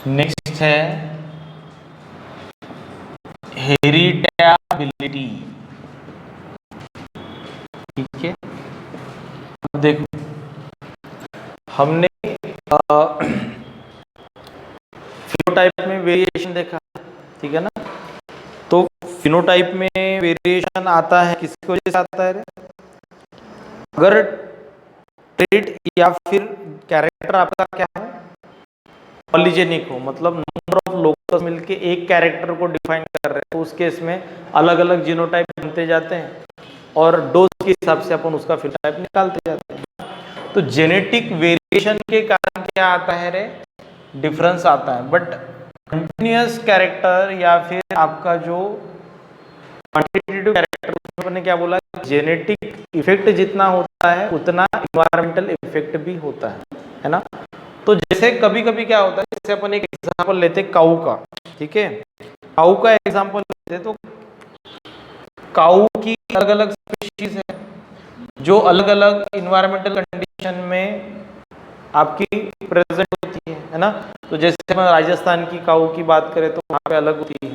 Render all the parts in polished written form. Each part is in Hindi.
नेक्स्ट है हेरिटेबिलिटी। ठीक है, अब देखो हमने फिनोटाइप में वेरिएशन देखा, ठीक है ना। तो फिनोटाइप में वेरिएशन आता है किसकी वजह से आता है? अगर ट्रेट या फिर कैरेक्टर आपका क्या है, पॉलीजेनिक हो, मतलब नंबर ऑफ लोकस मिलके एक कैरेक्टर को डिफाइन कर रहे हैं, तो उस केस में अलग अलग जीनोटाइप बनते जाते हैं और डोज के हिसाब से अपन उसका फिनोटाइप निकालते जाते हैं। तो जेनेटिक वेरिएशन के कारण क्या आता है रे? डिफरेंस आता है। बट कंटिन्यूअस कैरेक्टर या फिर आपका जो क्वांटिटेटिव कैरेक्टर, उसमें ने क्या बोला, जेनेटिक इफेक्ट जितना होता है उतना इन्वायरमेंटल इफेक्ट भी होता है ना। तो जैसे कभी कभी क्या होता है, जैसे अपन एक एग्जांपल लेते हैं काऊ का, ठीक है, काऊ का एग्जांपल लेते तो काऊ की अलग अलग स्पीशीज है जो अलग अलग इन्वायरमेंटल कंडीशन में आपकी प्रेजेंट होती है ना। तो जैसे हम राजस्थान की काऊ की बात करें तो वहाँ पे अलग होती है,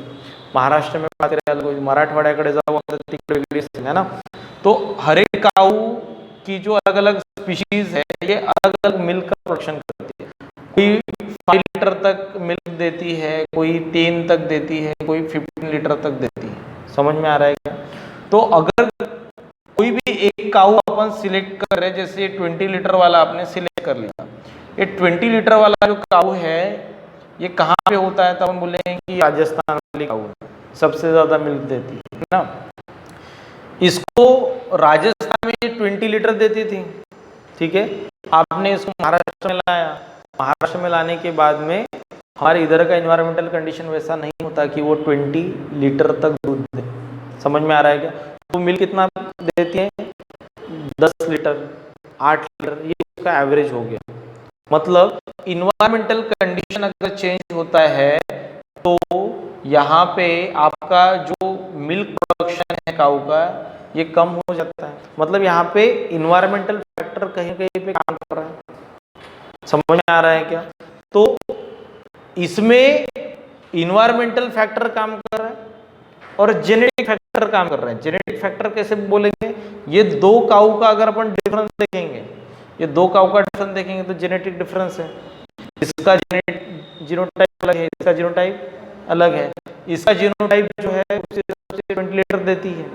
महाराष्ट्र में बात करें अलग होती है, मराठवाड्याकडे जाऊ तिकडे वेगळी असते है ना। तो हर एक काऊ की जो अलग अलग स्पीशीज है ये अलग अलग मिल्क का प्रोडक्शन करती है। कोई 5 लीटर तक मिल्क देती है, कोई 3 तक देती है, कोई 15 लीटर तक देती है। समझ में आ रहा है क्या? तो अगर कोई भी एक काऊ अपन सिलेक्ट कर रहे, जैसे 20 लीटर वाला आपने सिलेक्ट कर लिया, ये 20 लीटर वाला जो काऊ है ये कहाँ पे होता है, तो हम बोलेंगे कि राजस्थान वाली काऊ सबसे ज्यादा मिल्क देती है ना। इसको राजस्थान में 20 लीटर देती थी, ठीक है, आपने इसको महाराष्ट्र में लाया, महाराष्ट्र में लाने के बाद में हमारे इधर का इन्वायरमेंटल कंडीशन वैसा नहीं होता कि वो 20 लीटर तक दूध दे। समझ में आ रहा है क्या? तो मिल्क कितना देती है? 10 लीटर, 8 लीटर, ये उसका एवरेज हो गया। मतलब इन्वायरमेंटल कंडीशन अगर चेंज होता है तो यहाँ पे आपका जो मिल्क प्रोडक्शन है काऊ का ये कम हो जाता है। मतलब यहाँ पे इन्वायरमेंटल फैक्टर कहीं कहीं पे काम कर रहा है। समझ में आ रहा है क्या? तो इसमें इन्वायरमेंटल फैक्टर काम कर रहा है और जेनेटिक फैक्टर काम कर रहे हैं। जेनेटिक फैक्टर कैसे बोलेंगे? ये दो काऊ का अगर अपन डिफरेंस देखेंगे, ये दो काऊ का डिफरेंस देखेंगे तो जेनेटिक डिफरेंस है। इसका जीनोटाइप अलग है, इसका जीनोटाइप अलग है। इसका जीनोटाइप जो है उसे 20 लीटर देती है।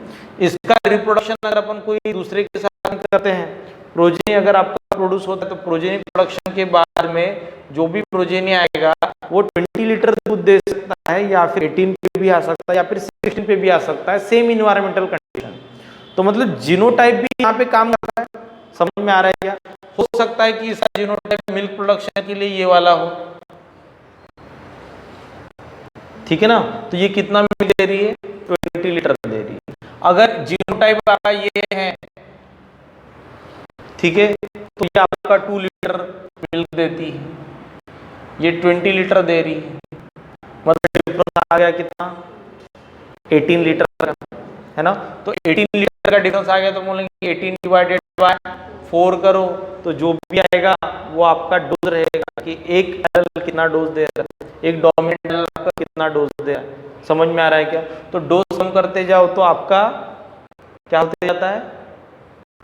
इसका रिप्रोडक्शन अगर अपन कोई दूसरे के साथ करते हैं, प्रोजेनी अगर आपका प्रोड्यूस होता है तो प्रोजेनी प्रोडक्शन के बाद में जो भी प्रोजेनी आएगा वो 20 लीटर दूध दे सकता है या फिर 18 पे भी आ सकता है या फिर 16 पे भी आ सकता है, सेम इन्वायरमेंटल कंडीशन। तो मतलब जीनोटाइप भी यहाँ पे काम कर रहा है। समझ में आ रहा है क्या? हो सकता है कि इसका जीनोटाइप मिल्क प्रोडक्शन के लिए ये वाला हो, ठीक है ना। तो ये कितना मिल्क दे रही है? 20 लीटर दे रही है। अगर जीनोटाइप आपका ये है, ठीक है, तो ये आपका 2 लीटर मिल्क देती है, ये 20 लीटर दे रही है। मतलब डिफरेंस आ गया कितना? 18 लीटर का, है ना। तो 18 लीटर का डिफरेंस आ गया तो बोलेंगे 18 डिवाइडेड बाय 4 करो, तो जो भी आएगा वो आपका डोज रहेगा कि एक एल कितना डोज दे रहा है, एक डोमिनेंट एल आपका कितना डोज दे रहा है। समझ में आ रहा है क्या? तो डोज कम करते जाओ तो आपका क्या होते जाता है?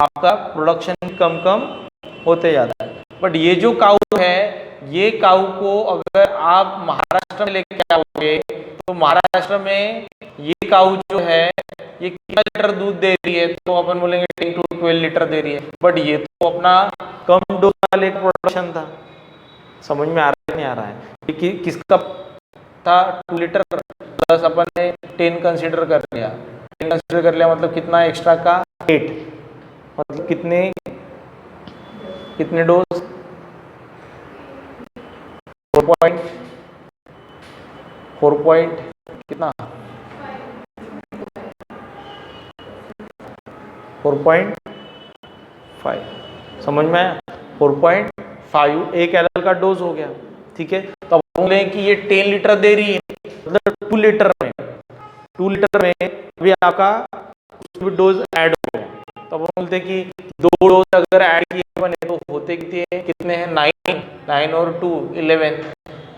आपका प्रोडक्शन कम कम होते जाता है। बट ये जो काऊ है, ये काऊ को अगर आप महाराष्ट्र में लेके आओगे तो महाराष्ट्र में ये काऊ जो है ये कितना लीटर दूध दे रही है, तो अपन बोलेंगे 10 to 12 लीटर दे रही है। बट ये तो अपना कम डोज वाले प्रोडक्शन था। समझ में आ रहा है नहीं आ रहा है? कि किसका था? 2 लीटर प्लस अपन ने 10 कंसिडर कर लिया, 10 कंसिडर कर लिया मतलब कितना एक्स्ट्रा का? 8, मतलब कितने कितने डोज? 4 पॉइंट कितना? 4.5। समझ में आया? 4.5 एक एल का डोज हो गया, ठीक है। तो अब बोले कि ये 10 लीटर दे रही है, मतलब 2 लीटर में अभी आपका कुछ भी डोज ऐड हो गया। तो अब बोलते कि 2 डोज अगर ऐड किए बने तो होते कितने हैं? 9 और 2 11,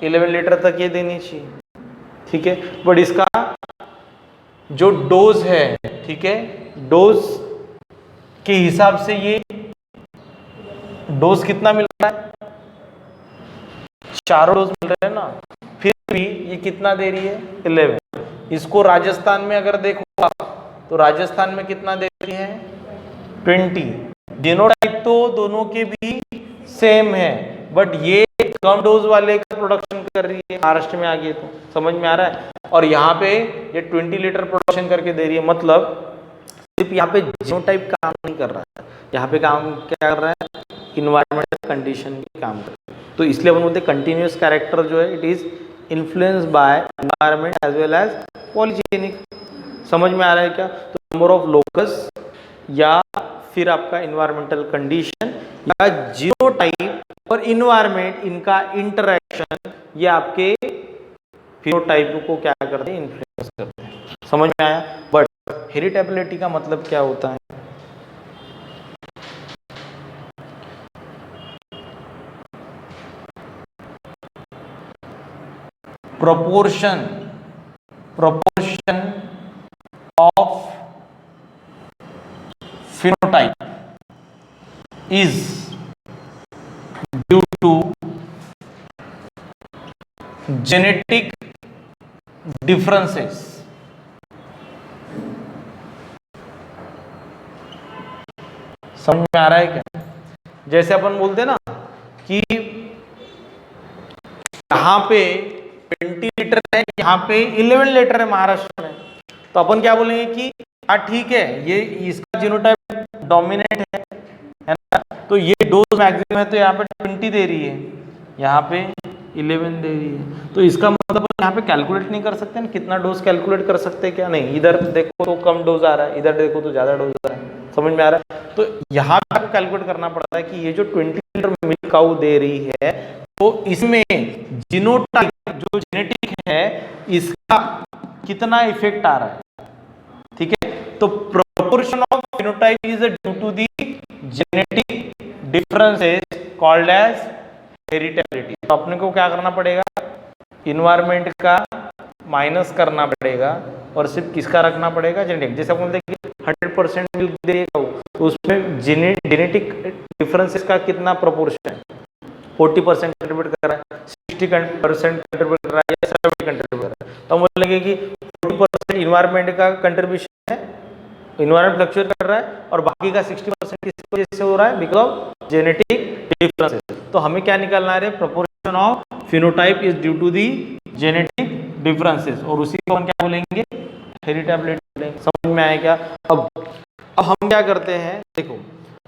11 लीटर तक ये देनी चाहिए, ठीक है। बट इसका जो डोज है, ठीक है, डोज के हिसाब से ये डोज कितना मिल रहा है, 4 डोज मिल रहे हैं ना, फिर भी ये कितना दे रही है, 11। इसको राजस्थान में अगर देखो आप, तो राजस्थान में कितना दे रही है, 20। जीनोटाइप तो दोनों के भी सेम है, बट ये कम डोज वाले का प्रोडक्शन कर रही है महाराष्ट्र में, आगे तो समझ में आ रहा है। और यहाँ पे ये 20 लीटर प्रोडक्शन करके दे रही है, मतलब सिर्फ यहाँ पे जीनोटाइप काम नहीं कर रहा है, यहाँ पे काम क्या कर रहा है, इन्वायरमेंटल कंडीशन भी काम कर रहा है। तो इसलिए अपन बोलते हैं कंटिन्यूस कैरेक्टर जो है it is influence by environment as well as polygenic. समझ में आ रहा है क्या? तो नंबर ऑफ लोकस या फिर आपका इन्वायरमेंटल कंडीशन या जीनोटाइप और इन्वायरमेंट, इनका इंटरेक्शन ये आपके फिनोटाइप को क्या करते हैं, इन्फ्लुएंस करते हैं। समझ में आया? बट हेरिटेबिलिटी का मतलब क्या होता है? proportion of phenotype is due to genetic differences। समझ में आ रहा है क्या? जैसे अपन बोलते हैं ना कि यहाँ पे 20 लीटर है, यहाँ पे 11 लीटर है महाराष्ट्र में, तो अपन क्या बोलेंगे कि हाँ ठीक है, ये इसका जीनोटाइप डोमिनेंट है ना, तो ये डोज मैक्सिमम है, तो यहाँ पे 20 दे रही है, यहाँ पे 11 दे रही है। तो इसका मतलब अपन यहाँ पे कैलकुलेट नहीं कर सकते ना, कितना डोज कैलकुलेट कर सकते हैं क्या? नहीं, इधर देखो तो कम डोज आ रहा है, इधर देखो तो ज्यादा डोज आ रहा है। समझ में आ रहा है? तो यहाँ पे आपको कैलकुलेट करना पड़ता है कि ये जो 20 लीटर मिल्क काऊ दे रही है, तो इसमें जीनोटाइप जो जेनेटिक है इसका कितना इफेक्ट आ रहा है, ठीक है। तो proportion of phenotype is due to the genetic differences called as heritability. तो अपने को क्या करना पड़ेगा, इन्वायरमेंट का माइनस करना पड़ेगा और सिर्फ किसका रखना पड़ेगा, जेनेटिक। जैसे अपन देखिए 100% मिल्क दे रही है तो उसमें जेनेटिक डिफरेंसेस का कितना प्रोपोर्शन है, 40% कंट्रीब्यूट कर रहा है, 60% कंट्रीब्यूट कर रहा है या 70 कंट्रीब्यूट कर रहा है। तो हम बोलेंगे कि 40% इन्वायरमेंट का कंट्रीब्यूशन है, इन्वायरमेंट फ्लक्चुएट कर रहा है, और बाकी का 60% किस वजह से हो रहा है, बिकॉज ऑफ जेनेटिक डिफरेंसेस। तो हमें क्या निकालना है, proportion of phenotype is due to the genetic differences, और उसी को हम क्या बोलेंगे, हेरिटेबिलिटी बोलेंगे। समझ में आया क्या? अब हम क्या करते हैं, देखो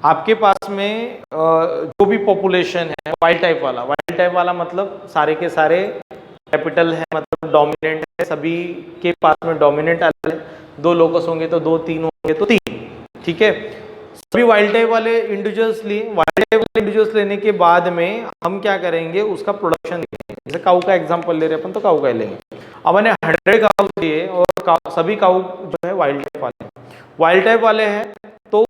आपके पास में जो भी पॉपुलेशन है वाइल्ड टाइप वाला मतलब सारे के सारे कैपिटल है, मतलब डोमिनेंट है, सभी के पास में डोमिनेंट अलग है, 2 लोकस होंगे तो 2, 3 होंगे तो 3, ठीक है। सभी वाइल्ड टाइप वाले इंडिविजुअल्स लेने के बाद में हम क्या करेंगे, उसका प्रोडक्शन देंगे। जैसे काऊ का एग्जांपल ले रहे हैं अपन, तो काऊ का लेंगे। अब मैंने 100 काऊ दिए और सभी काऊ जो है वाइल्ड टाइप वाले हैं, तो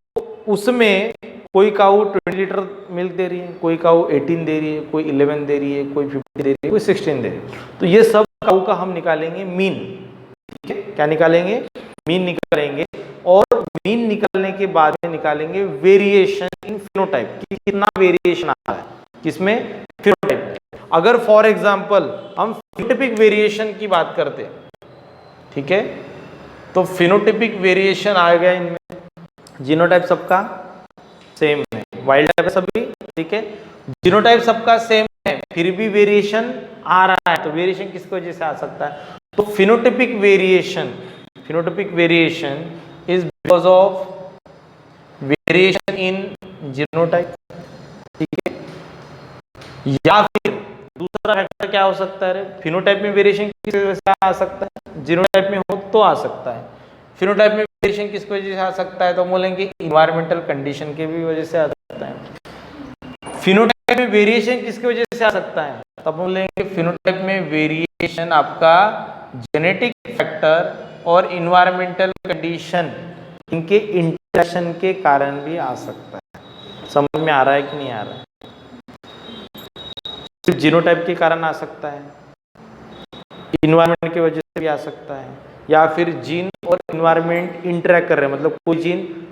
उसमें कोई काऊ 20 लीटर मिल्क दे रही है, कोई काऊ 18 दे रही है, कोई 11 दे रही है, कोई 50 दे रही है, कोई 16 दे रही है। तो ये सब काऊ का हम निकालेंगे मीन, ठीक है। क्या निकालेंगे, मीन निकालेंगे, और मीन निकालने के बाद में निकालेंगे वेरिएशन इन फिनोटाइप, कि कितना वेरिएशन आ रहा है किसमें, फिनोटाइप। अगर फॉर एग्जांपल हम फिनोटाइपिक वेरिएशन की बात करते हैं, ठीक है, तो फिनोटाइपिक वेरिएशन आ गया इनमें, जीनोटाइप सबका सेम है, वाइल्ड टाइप सभी, ठीक है, जीनोटाइप सबका सेम है, फिर भी वेरिएशन आ रहा है, तो वेरिएशन किसकी वजह से आ सकता है, तो phenotypic variation is because of variation in genotype, ठीक है। या फिर दूसरा फैक्टर क्या हो सकता है, फिनोटाइप में वेरिएशन किस वजह से आ सकता है, जीनोटाइप में हो तो आ सकता है। फिनोटाइप में वेरिएशन किस वजह से आ सकता है, तो बोलेंगे इन्वायरमेंटल कंडीशन के भी वजह से आ सकता है। फिनोटाइप में वेरिएशन किसकी वजह से आ सकता है, तब बोलेंगे फिनोटाइप में वेरिएशन आपका जेनेटिक फैक्टर और इन्वायरमेंटल कंडीशन, इनके इंटरेक्शन के कारण भी आ सकता है। समझ में आ रहा है कि नहीं आ रहा है? सिर्फ जीनोटाइप के कारण आ सकता है, इन्वायरमेंट की वजह से भी आ सकता है, या फिर जीन और इन्वायरमेंट इंटरेक्ट कर रहे हैं, मतलब कोई जीन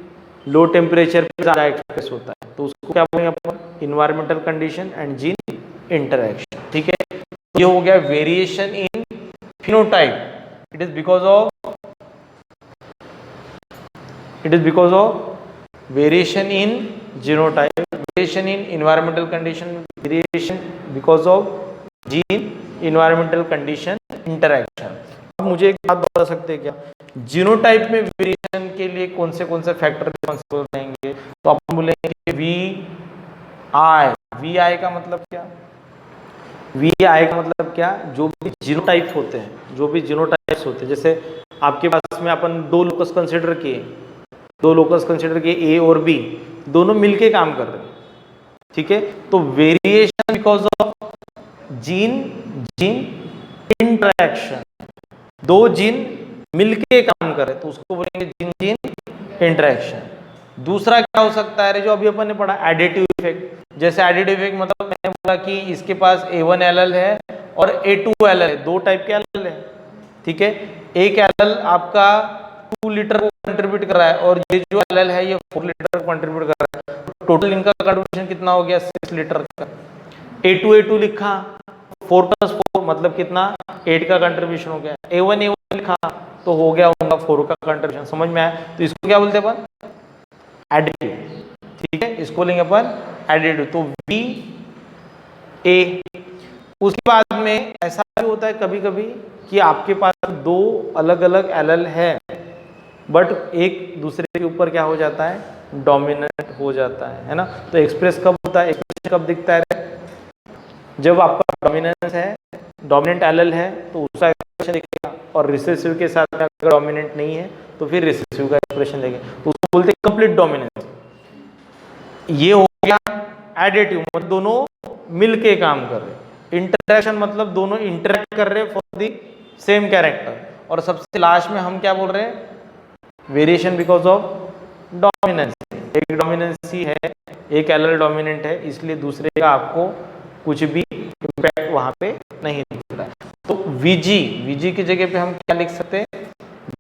लो टेम्परेचर पे ज़्यादा एक्सप्रेस होता है तो उसको क्या बोलेंगे अपन, environmental condition and gene interaction. ठीक है, ये हो गया variation in phenotype. It is because of variation in genotype, variation in environmental condition, variation because of gene environmental condition interaction. अब मुझे एक बात बता सकते हैं क्या, जीनोटाइप में वेरिएशन के लिए कौन से फैक्टर रिस्पॉन्सिबल रहेंगे? तो अपन बोलेंगे वी आई का मतलब क्या, वी आई का मतलब क्या, जो भी जीनोटाइप होते हैं, जो भी जीनोटाइप्स होते हैं, जैसे आपके पास में अपन दो लोकस कंसिडर किए ए और बी, दोनों मिलके काम कर रहे हैं। ठीक है, तो variation because of gene interaction, दो जीन मिलके काम कर रहे हैं तो उसको बोलेंगे जीन इंटरेक्शन। दूसरा क्या हो सकता है जो अभी अपन ने पढ़ा, एडिटिव इफेक्ट। जैसे एडिटिव इफेक्ट मतलब मैंने बोला कि इसके पास A1LL है और A2LL है, दो टाइप के एल है। ठीक है, एक एल आपका 2 लीटर को कंट्रीब्यूट कर रहा है और ये जो एल है ये 4 लीटर को कंट्रीब्यूट कर रहा है, टोटल इनका कंट्रीब्यूशन कितना हो गया, 6 लीटर का। A2 लिखा 4 + 4 मतलब कितना, 8 का कंट्रीब्यूशन हो गया। A1 लिखा तो हो गया उनका 4 का कंट्रीब्यूशन। समझ में आया? तो इसको क्या बोलते हैं अपन, एडिटिव। ठीक है, इसको लेंगे अपन एडिटिव, तो वी ए। उसके बाद में ऐसा भी होता है कभी कभी कि आपके पास दो अलग अलग एल है बट एक दूसरे के ऊपर क्या हो जाता है, डोमिनेंट हो जाता है ना। तो एक्सप्रेस कब होता है, एक्सप्रेस कब दिखता है, जब आपका डोमिनेंस है, डोमिनेंट एल है तो उसका एक्सप्रेशन दिखेगा, और रिसेसिव के साथ अगर डोमिनेंट नहीं है तो फिर रिसेसिव का एक्सप्रेशन देंगे, तो उसको बोलते हैं कंप्लीट डोमिनेंस। ये हो गया एडिटिव, मतलब दोनों मिलके काम कर रहे। इंटरेक्शन मतलब दोनों इंटरेक्ट कर रहे फॉर द सेम कैरेक्टर। और सबसे लास्ट में हम क्या बोल रहे हैं, वेरिएशन बिकॉज ऑफ डोमिनेंस। एक डोमिनेंसी है, एक एल डोमिनेंट है, इसलिए दूसरे का आपको कुछ भी इम्पैक्ट वहां पे नहीं दिख रहा है। तो वीजी की जगह पे हम क्या लिख सकते हैं,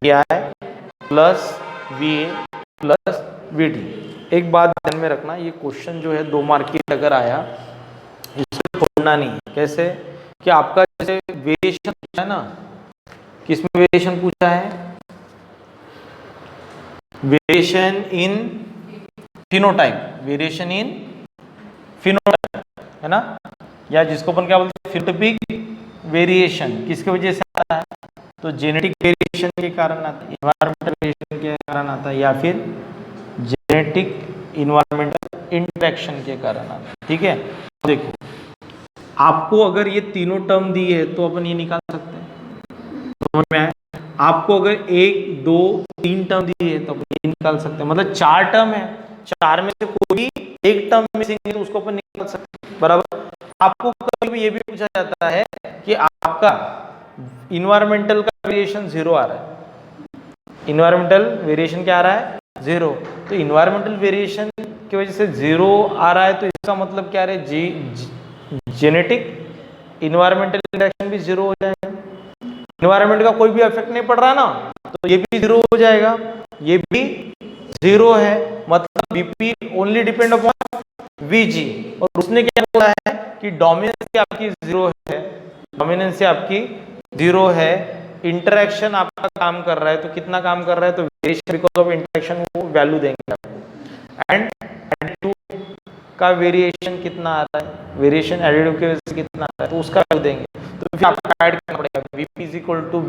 VI plus VA plus VD। एक बात ध्यान में रखना, ये क्वेश्चन जो है 2 मार्क की अगर आया इसको छोड़ना नहीं है। कैसे कि आपका जैसे वेरिएशन पूछा है ना, किसमें वेरिएशन पूछा है, variation in phenotype, variation in phenotype है ना, या जिसको अपन क्या बोलते हैं फिनोटाइपिक वेरिएशन, किसकी वजह से आता है, तो जेनेटिक वेरिएशन के कारण आता है, इन्वायरमेंटल वेरिएशन के कारण आता है, या फिर जेनेटिक इन्वायरमेंटल इंटरेक्शन के कारण आता है। ठीक है, देखो आपको अगर ये तीनों टर्म दी है तो अपन ये निकाल सकते हैं, समझ में आया? आपको अगर 1 2 3 टर्म दी है तो अपन ये निकाल सकते हैं, मतलब 4 टर्म है, 4 में से कोई एक टर्म मिसिंग है तो उसको अपन निकाल सकते हैं, बराबर। आपको कभी भी ये भी पूछा जाता है कि आपका इन्वायरमेंटल का वेरिएशन 0 आ रहा है, इन्वायरमेंटल वेरिएशन क्या आ रहा है, 0। तो इन्वायरमेंटल वेरिएशन की वजह से 0 आ रहा है तो इसका मतलब क्या है, जेनेटिक इन्वायरमेंटल इंटरेक्शन भी 0 हो जाएगा। इन्वायरमेंट का कोई भी इफेक्ट नहीं पड़ रहा ना, तो ये भी 0 हो जाएगा, ये भी 0 है, मतलब BP only depend upon VG. और उसने क्या बोला है कि डोमिनेंस आपकी 0 है, डोमिनेंस आपकी 0 है, इंटरेक्शन आपका काम कर रहा है, तो कितना काम कर रहा है, तो वेरिएशन बिकॉज ऑफ इंटरेक्शन वो वैल्यू देंगे आपको। एंड एडिटिव का वेरिएशन कितना आ रहा है, वेरिएशन एडिटिव के वजह से कितना आ रहा है, तो उसका वैल्यू देंगे। तो फिर आपको ऐड करना पड़ेगा VP =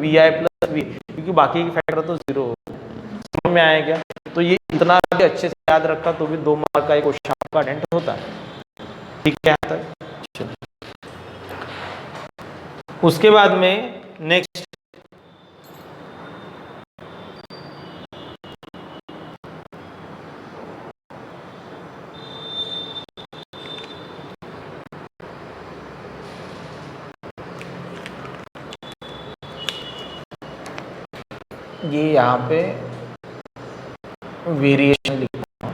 VI + V, क्योंकि बाकी के फैक्टर तो 0 हो। समझ में आया क्या? तो ये इतना भी अच्छे से याद रखा तो भी 2 मार्क का एक क्वेश्चन आपका अटेंड होता है। ठीक है, यहाँ तक। उसके बाद में नेक्स्ट ये यहाँ पे वेरिएशन लिखा हूँ,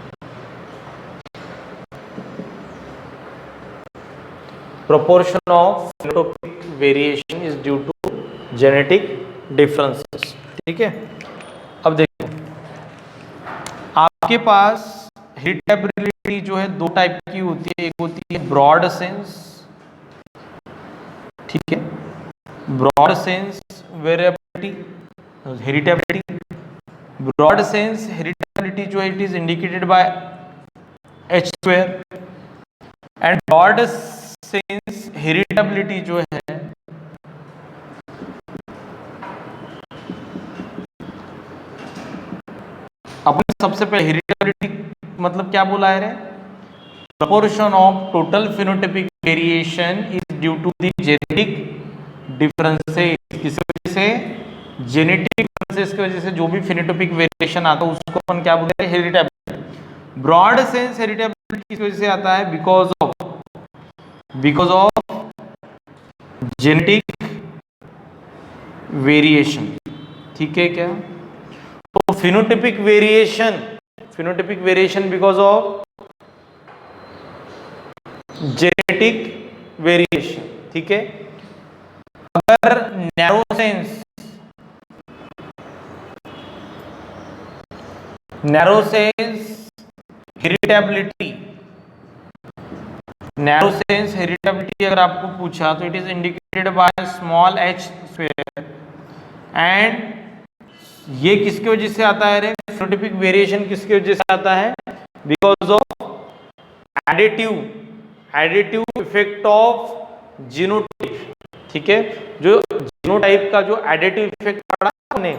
proportion of phenotypic variation is due to genetic differences. ठीक है, अब देखो आपके पास हेरिडिटेबिलिटी जो है दो टाइप की होती है, एक होती है ब्रॉड सेंस, ठीक है, broad sense variability heritability. Broad sense heritability जो है it is indicated by H square, and broad sense heritability जो है अपने सबसे पहले हेरिडिटेबिलिटी मतलब क्या बोला है रे, proportion of total phenotypic variation is due to the genetic differences। किस वजह से, जेनेटिक डिफरेंसेस की वजह से जो भी फिनोटाइपिक वेरिएशन आता है उसको अपन क्या बोलते हैं, हेरिडिटेबिलिटी। ब्रॉड सेंस हेरिडिटेबिलिटी किस वजह से आता है, बिकॉज ऑफ जेनेटिक वेरिएशन, ठीक है क्या। तो phenotypic variation because of genetic variation, ठीक है। अगर नैरो सेंस हेरिडिटेबिलिटी अगर आपको पूछा तो it is indicated by small H square, and ये किसकी वजह से आता है रे, फिनोटाइपिक वेरिएशन किसकी वजह से आता है, because of additive effect of genotype, ठीक है। जो जीनोटाइप का जो एडिटिव इफेक्ट पड़ा हमने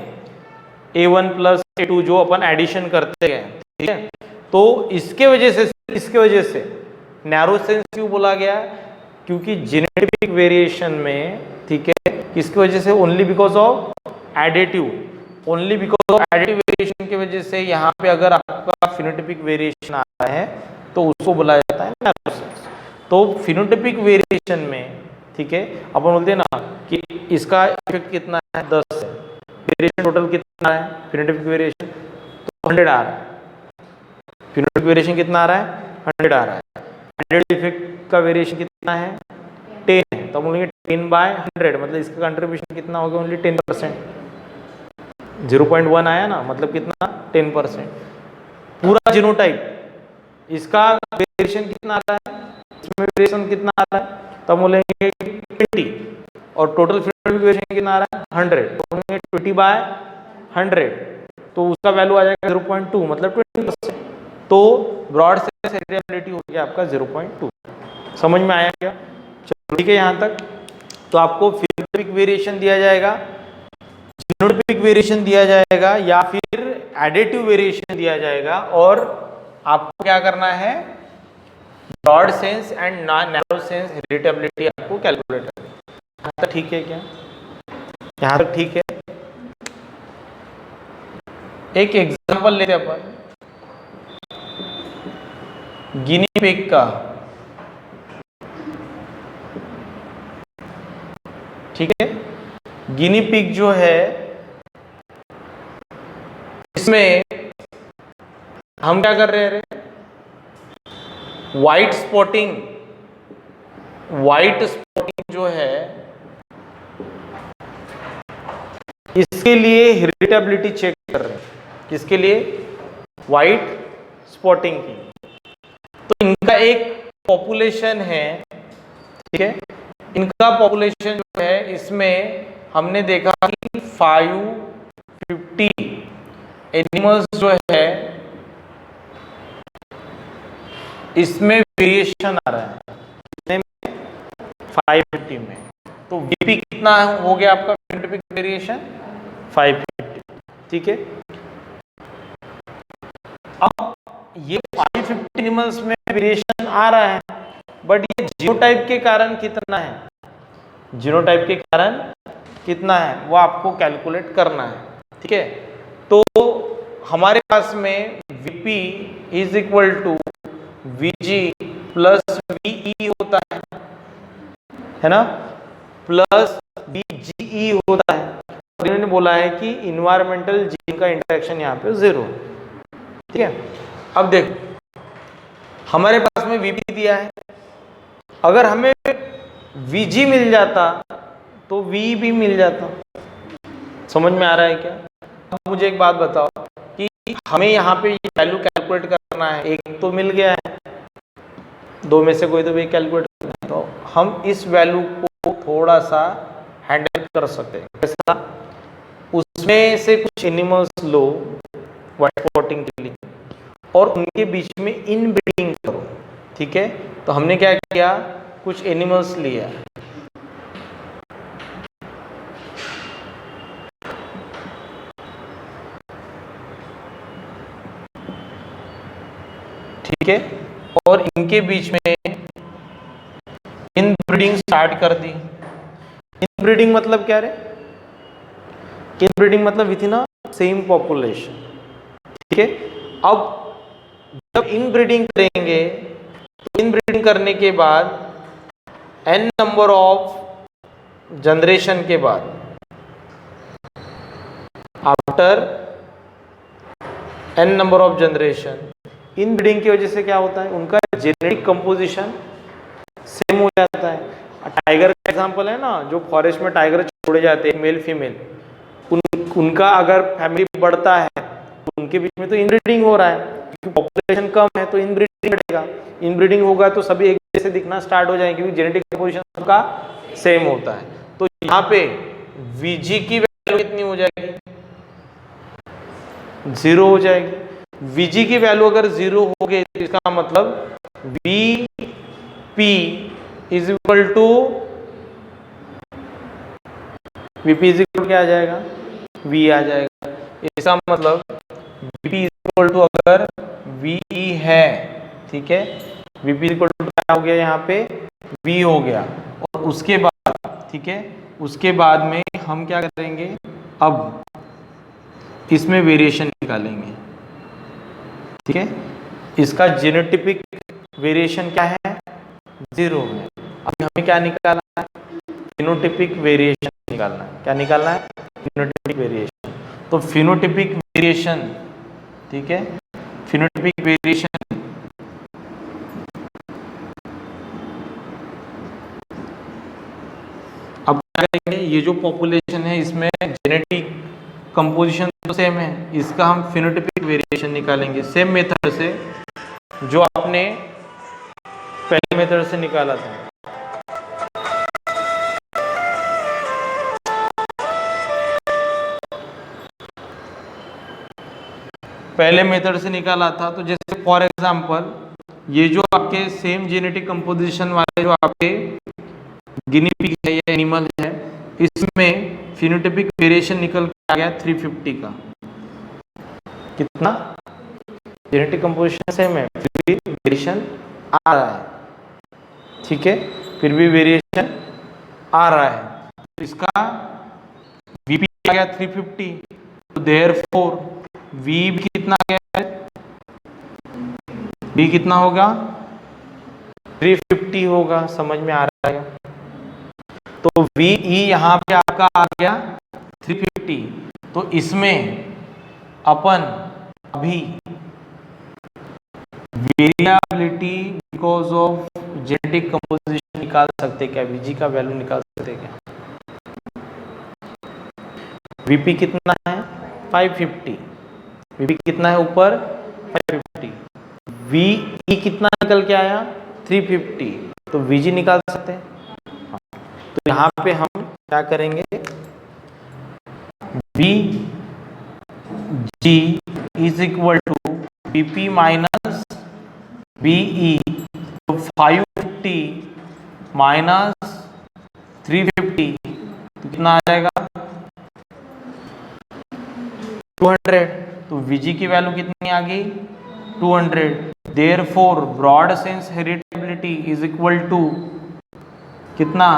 A1 प्लस A2 जो अपन एडिशन करते गए, ठीक है, तो इसके वजह से नैरो सेंस क्यों बोला गया, क्योंकि जेनेटिक वेरिएशन में, ठीक है, किसकी वजह से, only because of additive variation की वजह से यहाँ पे अगर आपका फिनोटाइपिक वेरिएशन आता है तो उसको बोला जाता है नैरो सेंस। तो फिनोटाइपिक वेरिएशन में, ठीक है, अपन बोलते हैं ना कि इसका इफेक्ट कितना है, 10 है, वेरिएशन टोटल कितना है फिनोटाइपिक वेरिएशन, तो 100 आ रहा है। फिनोटाइपिक वेरिएशन कितना आ रहा है, 100 आ रहा है। एडिटिव इफेक्ट का वेरिएशन कितना है, 10 है, तो बोलेंगे 10/100, मतलब इसका कंट्रीब्यूशन कितना होगा, ओनली 10%। 0.1 आया ना, मतलब कितना, 10%। पूरा जीनोटाइप इसका वेरिएशन कितना आता है, इसमें वेरिएशन कितना आता है, तब बोलेंगे 20, और टोटल फिनोटाइपिक वेरिएशन कितना आ रहा है, 100, तो बोलेंगे 20/100, तो उसका वैल्यू आ जाएगा 0.2, मतलब 20%। तो ब्रॉड सेंस हेरिडिटेबिलिटी हो गया आपका 0.2। समझ में आया क्या, चलो ठीक है यहाँ तक। तो आपको फिनोटाइपिक वेरिएशन दिया जाएगा, जीनोटाइपिक वेरिएशन दिया जाएगा, या फिर एडिटिव वेरिएशन दिया जाएगा, और आपको क्या करना है, broad sense and narrow sense heritability आपको कैलकुलेट करना है। यहाँ तक ठीक है क्या, यहाँ तक ठीक है। एक एग्जांपल लेते हैं अपन गिनी पिग का, ठीक है। गिनी पिग जो है इसमें हम क्या कर रहे हैं, व्हाइट स्पॉटिंग जो है इसके लिए हेरिडिटेबिलिटी चेक कर रहे हैं, किसके लिए, व्हाइट स्पॉटिंग की। तो इनका एक पॉपुलेशन है, ठीक है, इनका पॉपुलेशन जो है इसमें हमने देखा कि 550 एनिमल्स जो है इसमें वेरिएशन आ रहा है, कितने में, 550 में। तो वीपी कितना हो गया आपका फिनोटाइपिक वेरिएशन, 550, ठीक है। अब ये 550 एनिमल्स में वेरिएशन आ रहा है, बट ये जीनोटाइप के कारण कितना है, जीनोटाइप के कारण कितना है वो आपको कैलकुलेट करना है, ठीक है। तो हमारे पास में Vp is equal to Vg plus Ve होता है ना, प्लस Vge होता है, और इन्होंने बोला है कि इन्वायरमेंटल जीन का इंटरेक्शन यहाँ पे 0, ठीक है। अब देखो हमारे पास में Vp दिया है, अगर हमें Vg मिल जाता तो V भी मिल जाता। समझ में आ रहा है क्या? अब मुझे एक बात बताओ कि हमें यहाँ पे ये वैल्यू कैलकुलेट करना है, एक तो मिल गया है, दो में से कोई तो भी कैलकुलेट करना है, तो हम इस वैल्यू को थोड़ा सा हैंडल कर सकते हैं। कैसा? उसमें से कुछ एनिमल्स लो व्हाइट स्पॉटिंग के लिए और उनके बीच में इनब्रीडिंग करो। ठीक है, तो हमने क्या किया, कुछ एनिमल्स लिया, ठीक है, और इनके बीच में इनब्रीडिंग स्टार्ट कर दी। इनब्रीडिंग मतलब क्या रे? इनब्रीडिंग मतलब with in a same population. ठीक है, अब जब इनब्रीडिंग करेंगे तो इनब्रीडिंग करने के बाद n नंबर ऑफ जनरेशन के बाद, after n number of generation, inbreeding की वजह से क्या होता है, उनका जेनेटिक कंपोजिशन सेम हो जाता है। टाइगर का एग्जांपल है ना, जो फॉरेस्ट में टाइगर छोड़े जाते हैं मेल फीमेल, उनका अगर फैमिली बढ़ता है तो उनके बीच में तो इनब्रीडिंग हो रहा है, क्योंकि पॉपुलेशन कम है तो इनब्रीडिंग बढ़ेगा। इनब्रीडिंग होगा तो सभी एक जैसे दिखना स्टार्ट हो जाएंगे, क्योंकि जेनेटिक कंपोजिशन उनका सेम होता है। तो यहाँ पे Vg की वैल्यू कितनी हो जाएगी? 0 हो जाएगी। Vg की वैल्यू अगर 0 हो गई तो इसका मतलब Vp is equal to, Vp is equal क्या आ जाएगा? V आ जाएगा। इसका मतलब Vp इज इक्वल टू, अगर V है, ठीक है, Vp इज इक्वल टू क्या हो गया यहाँ पे? V हो गया। और उसके बाद, ठीक है, उसके बाद में हम क्या करेंगे, अब इसमें वेरिएशन निकालेंगे। ठीक है, इसका जीनोटिपिक वेरिएशन क्या है? 0 है। अभी हमें क्या निकालना है? फिनोटिपिक वेरिएशन निकालना है। क्या निकालना है? Phenotypic variation. तो फिनोटिपिक वेरिएशन, ठीक है, फिनोटिपिक वेरिएशन अब क्या करेंगे, ये जो पॉपुलेशन है इसमें जेनेटिक कंपोजिशन तो सेम है, इसका हम फिनोटिपिक वेरिएशन निकालेंगे सेम मेथड से जो आपने पहले मेथड से निकाला था। पहले मेथड से निकाला था, तो जैसे फॉर एग्जांपल ये जो आपके सेम जेनेटिक कंपोजिशन वाले जो आपके गिनी पिग है या एनिमल है, इसमें फिनोटाइपिक वेरिएशन निकल के आ गया 350 का। कितना? जेनेटिक कंपोजिशन सेम है, फिर भी वेरिएशन आ रहा है, ठीक है, फिर भी वेरिएशन आ रहा है। तो इसका वीपी आ गया 350, तो देयरफॉर वी भी कितना आ गया है? वी कितना होगा? 350 होगा। समझ में आ रहा है? तो वी ई यहाँ पे आपका आ गया 350। तो इसमें अपन अभी variability because of genetic composition निकाल सकते क्या? वीजी का वैल्यू निकाल सकते क्या? वीपी कितना है? 550। वीपी कितना है ऊपर? 550। वी कितना निकल के आया? 350। तो वीजी निकाल सकते हैं। तो यहाँ पे हम क्या करेंगे, V G is equal to BP minus BE, तो 550 माइनस 350 तो कितना आ जाएगा? 200। तो वीजी की वैल्यू कितनी आ गई? 200। Therefore broad sense heritability is equal to कितना?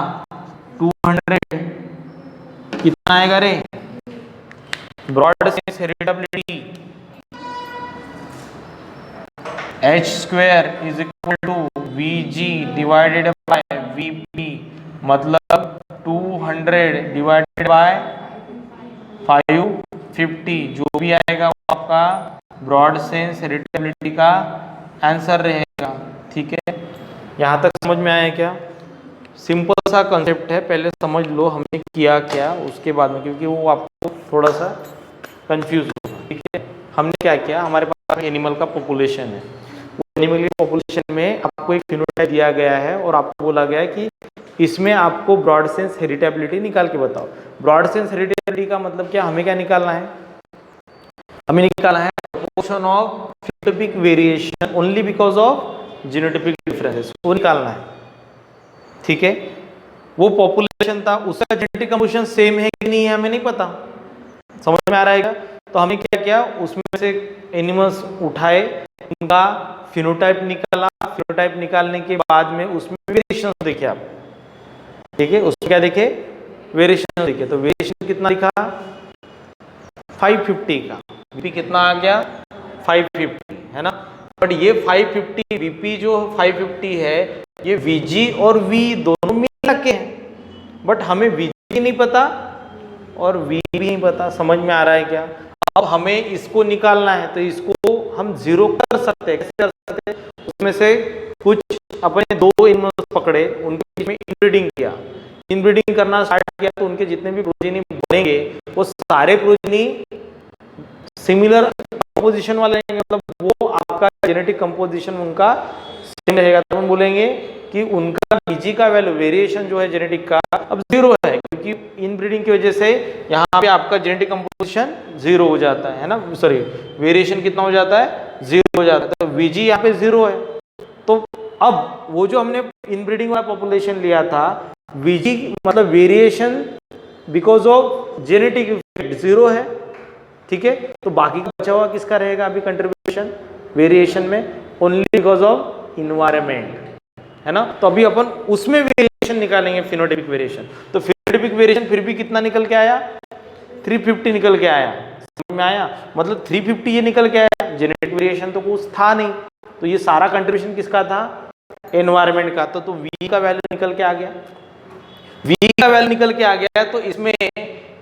200। कितना आएगा रे? Broad sense heritability h square is equal to Vg divided by Vp, मतलब 200 डिवाइडेड बाय 550, जो भी आएगा वो आपका ब्रॉड सेंस हेरिटेबिलिटी का आंसर रहेगा। ठीक है, यहाँ तक समझ में आया क्या? सिंपल सा कंसेप्ट है, पहले समझ लो हमने किया क्या, उसके बाद में, क्योंकि वो आपको थोड़ा सा कंफ्यूज होगा। ठीक है, हमने क्या किया, हमारे पास एनिमल का पॉपुलेशन है, वो एनिमल की पॉपुलेशन में आपको एक फिनोटाइप दिया गया है और आपको बोला गया है कि इसमें आपको ब्रॉड सेंस हेरिटेबिलिटी निकाल के बताओ। ब्रॉड सेंस हेरिटेबिलिटी का मतलब क्या, हमें क्या निकालना है, हमें निकालना है proportion of phenotypic variation only because of genotypic differences, वो निकालना है। ठीक है, वो पॉपुलेशन था, उसका जेनेटिक कंपोजिशन सेम है कि नहीं है हमें नहीं पता, समझ में आ रहा है। तो हमें क्या किया, उसमें से एनिमल्स उठाए, उनका फिनोटाइप निकाला, फिनोटाइप निकालने के बाद में उसमें वेरिएशन देखे आप। ठीक है, उसमें क्या देखे, वेरिएशन देखे, तो वेरिएशन कितना दिखा 550 का, वीपी कितना आ गया 550, है ना। बट ये 550 वीपी जो 550 है, ये वीजी और वी दोनों मिला के हैं, बट हमें वीजी नहीं पता और वी भी नहीं पता, समझ में आ रहा है क्या। अब हमें इसको निकालना है, तो इसको हम जीरो कर सकते हैं, कैसे कर सकते हैं, उसमें से कुछ अपने दो एनिमल्स पकड़े, उनके बीच में इनब्रीडिंग किया, इनब्रीडिंग करना स्टार्ट किया, तो उनके जितने भी प्रोजेनी बनेंगे वो सारे प्रोजेनी सिमिलर कंपोजिशन वाले रहेंगे, मतलब वो आपका जेनेटिक कंपोजिशन उनका सेम रहेगा। तो हम बोलेंगे कि उनका बीजी का वैल्यू वेरिएशन जो है जेनेटिक का अब जीरो है, क्योंकि इनब्रीडिंग की वजह से यहाँ पे आपका जेनेटिक कंपोजिशन जीरो हो जाता है ना, सॉरी वेरिएशन कितना हो जाता है, जीरो हो जाता है, तो वीजी यहाँ पे जीरो है। तो अब वो जो हमने इनब्रीडिंग वाला पॉपुलेशन लिया था, वीजी मतलब variation because of genetic effect zero है। ठीक है, तो बाकी का बचा हुआ किसका रहेगा अभी कंट्रीब्यूशन वेरिएशन में, ओनली बिकॉज ऑफ इन्वायरमेंट, है ना। तो अभी अपन उसमें वेरिएशन निकालेंगे, फिनोटाइपिक वेरिएशन। तो फिनोटाइपिक वेरिएशन फिर भी कितना निकल के आया, 350 निकल के आया, समझ में आया, मतलब 350 ये निकल के आया, जेनेटिक वेरिएशन तो कुछ था नहीं, तो ये सारा कंट्रीब्यूशन किसका था, एनवायरमेंट का। तो वी का वैल्यू निकल के आ गया, वी का वैल्यू निकल के आ गया, तो इसमें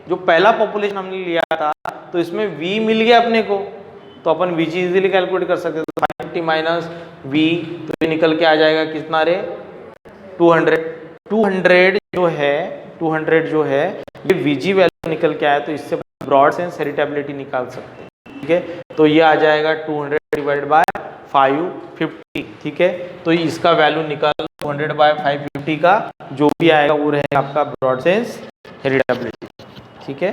जो पहला पॉपुलेशन हमने लिया था, तो इसमें v मिल गया अपने को, तो अपन vg इजीली कैलकुलेट कर सकते हैं। तो 550 माइनस v, तो ये निकल के आ जाएगा कितना रे 200। 200 जो है ये vg वैल्यू निकल के आया, तो इससे ब्रॉड सेंस हेरिटेबिलिटी निकाल सकते हैं। ठीक है, तो ये आ जाएगा 200 डिवाइडेड बाय 550। ठीक है, तो इसका वैल्यू निकाल 200 बाय 550 का जो भी आएगा वो रहेगा आपका ब्रॉड सेंस हेरिटेबिलिटी। ठीक है।